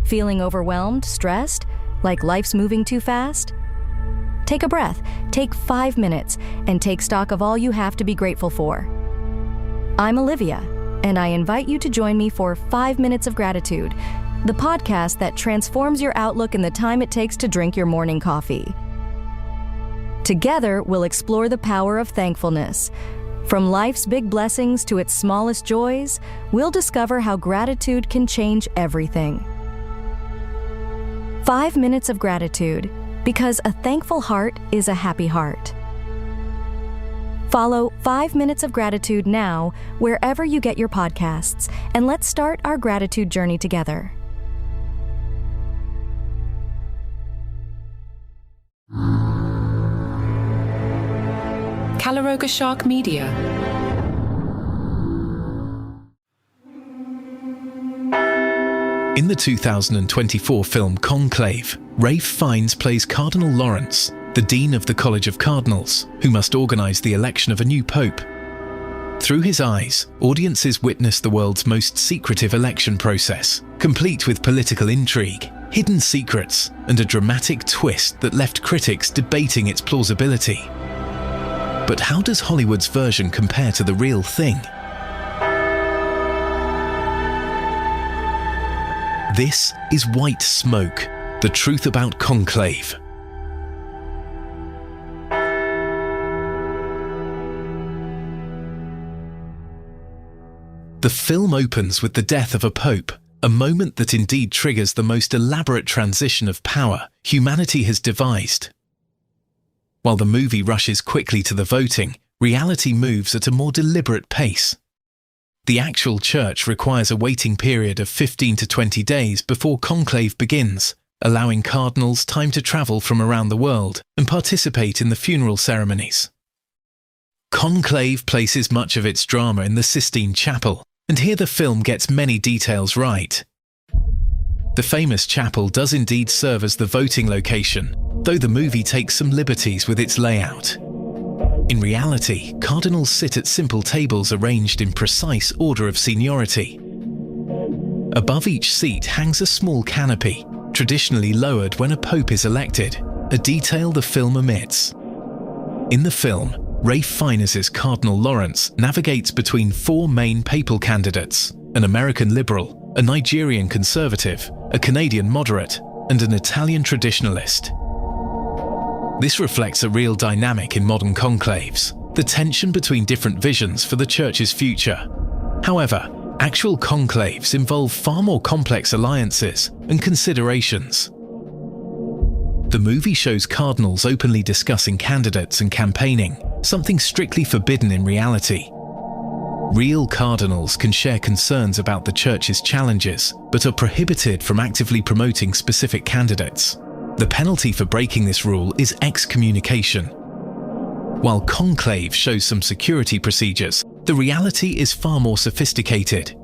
Feeling overwhelmed, stressed, like life's moving too fast? Take a breath, take 5 minutes, and take stock of all you have to be grateful for. I'm Olivia, and I invite you to join me for 5 Minutes of Gratitude, the podcast that transforms your outlook in the time it takes to drink your morning coffee. Together, we'll explore the power of thankfulness. From life's big blessings to its smallest joys, we'll discover how gratitude can change everything. 5 Minutes of Gratitude, because a thankful heart is a happy heart. Follow 5 Minutes of Gratitude now, wherever you get your podcasts, and let's start our gratitude journey together. Calaroga Shark Media. In the 2024 film Conclave, Rafe Fines plays Cardinal Lawrence, the Dean of the College of Cardinals, who must organize the election of a new pope. Through his eyes, audiences witness the world's most secretive election process, complete with political intrigue, hidden secrets, and a dramatic twist that left critics debating its plausibility. But how does Hollywood's version compare to the real thing? This is White Smoke, the truth about Conclave. The film opens with the death of a pope, a moment that indeed triggers the most elaborate transition of power humanity has devised. While the movie rushes quickly to the voting, reality moves at a more deliberate pace. The actual church requires a waiting period of 15 to 20 days before conclave begins, allowing cardinals time to travel from around the world and participate in the funeral ceremonies. Conclave places much of its drama in the Sistine Chapel, and here the film gets many details right. The famous chapel does indeed serve as the voting location, though the movie takes some liberties with its layout. In reality, cardinals sit at simple tables arranged in precise order of seniority. Above each seat hangs a small canopy, traditionally lowered when a pope is elected, a detail the film omits. In the film, Rafe Fines' Cardinal Lawrence navigates between 4 main papal candidates: an American liberal, a Nigerian conservative, a Canadian moderate, and an Italian traditionalist. This reflects a real dynamic in modern conclaves, the tension between different visions for the Church's future. However, actual conclaves involve far more complex alliances and considerations. The movie shows cardinals openly discussing candidates and campaigning, something strictly forbidden in reality. Real cardinals can share concerns about the Church's challenges, but are prohibited from actively promoting specific candidates. The penalty for breaking this rule is excommunication. While Conclave shows some security procedures, the reality is far more sophisticated.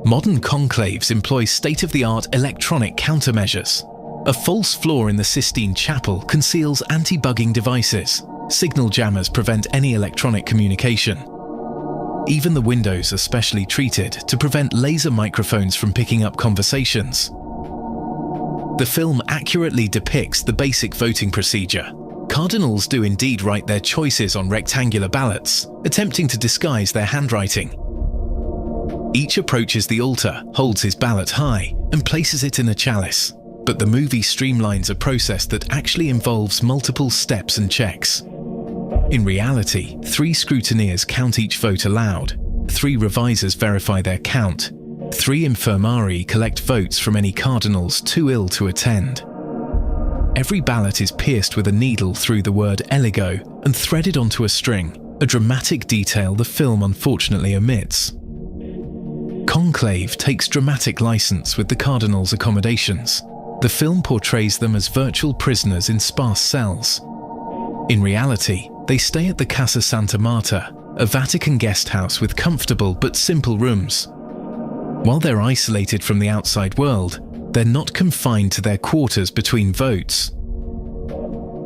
Modern conclaves employ state-of-the-art electronic countermeasures. A false floor in the Sistine Chapel conceals anti-bugging devices. Signal jammers prevent any electronic communication. Even the windows are specially treated to prevent laser microphones from picking up conversations. The film accurately depicts the basic voting procedure. Cardinals do indeed write their choices on rectangular ballots, attempting to disguise their handwriting. Each approaches the altar, holds his ballot high, and places it in a chalice. But the movie streamlines a process that actually involves multiple steps and checks. In reality, 3 scrutineers count each vote aloud, 3 revisers verify their count, 3 infirmari collect votes from any cardinals too ill to attend. Every ballot is pierced with a needle through the word eligo and threaded onto a string, a dramatic detail the film unfortunately omits. Conclave takes dramatic license with the cardinals' accommodations. The film portrays them as virtual prisoners in sparse cells. In reality, they stay at the Casa Santa Marta, a Vatican guest house with comfortable but simple rooms. While they're isolated from the outside world, they're not confined to their quarters between votes.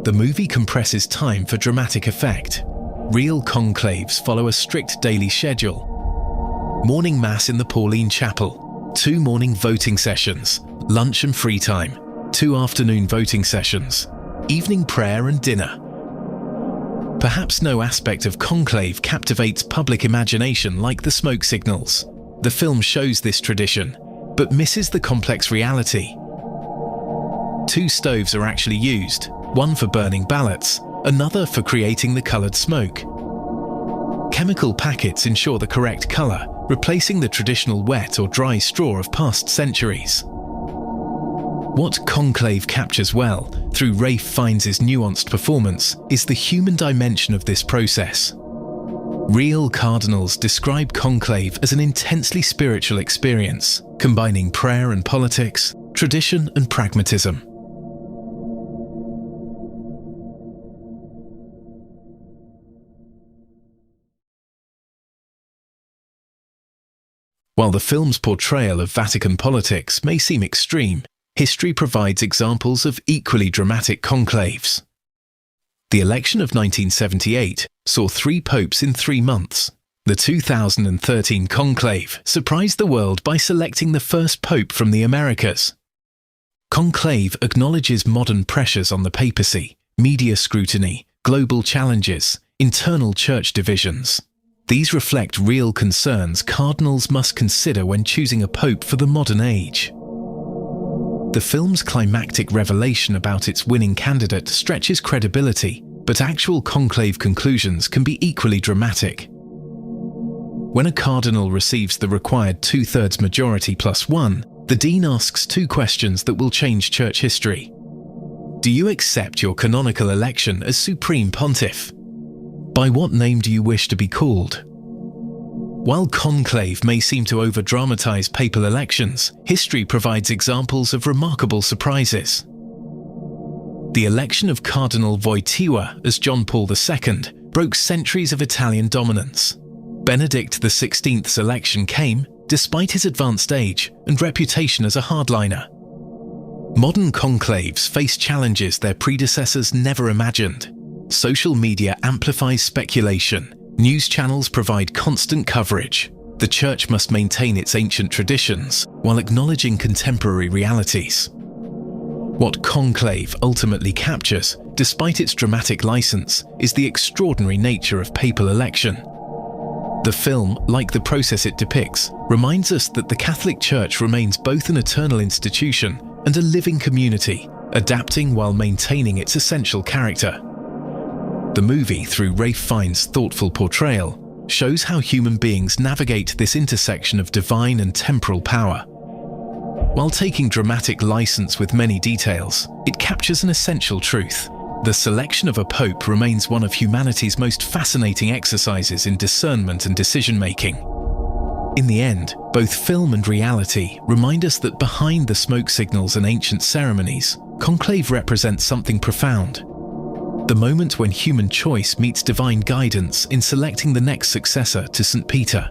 The movie compresses time for dramatic effect. Real conclaves follow a strict daily schedule. Morning Mass in the Pauline Chapel, 2 morning voting sessions, lunch and free time, 2 afternoon voting sessions, evening prayer and dinner. Perhaps no aspect of Conclave captivates public imagination like the smoke signals. The film shows this tradition, but misses the complex reality. 2 stoves are actually used, one for burning ballots, another for creating the coloured smoke. Chemical packets ensure the correct colour, replacing the traditional wet or dry straw of past centuries. What Conclave captures well, through Rafe Fines' nuanced performance, is the human dimension of this process. Real cardinals describe Conclave as an intensely spiritual experience, combining prayer and politics, tradition and pragmatism. While the film's portrayal of Vatican politics may seem extreme, history provides examples of equally dramatic conclaves. The election of 1978 saw 3 popes in 3 months. The 2013 conclave surprised the world by selecting the first pope from the Americas. Conclave acknowledges modern pressures on the papacy, media scrutiny, global challenges, internal church divisions. These reflect real concerns cardinals must consider when choosing a pope for the modern age. The film's climactic revelation about its winning candidate stretches credibility, but actual conclave conclusions can be equally dramatic. When a cardinal receives the required 2/3 majority plus 1, the dean asks 2 questions that will change church history. Do you accept your canonical election as supreme pontiff? By what name do you wish to be called? While conclave may seem to over-dramatize papal elections, history provides examples of remarkable surprises. The election of Cardinal Wojtyła as John Paul II broke centuries of Italian dominance. Benedict XVI's election came despite his advanced age and reputation as a hardliner. Modern conclaves face challenges their predecessors never imagined. Social media amplifies speculation. News channels provide constant coverage. The Church must maintain its ancient traditions while acknowledging contemporary realities. What Conclave ultimately captures, despite its dramatic license, is the extraordinary nature of papal election. The film, like the process it depicts, reminds us that the Catholic Church remains both an eternal institution and a living community, adapting while maintaining its essential character. The movie, through Rafe Fines' thoughtful portrayal, shows how human beings navigate this intersection of divine and temporal power. While taking dramatic license with many details, it captures an essential truth. The selection of a pope remains one of humanity's most fascinating exercises in discernment and decision-making. In the end, both film and reality remind us that behind the smoke signals and ancient ceremonies, conclave represents something profound. The moment when human choice meets divine guidance in selecting the next successor to St. Peter.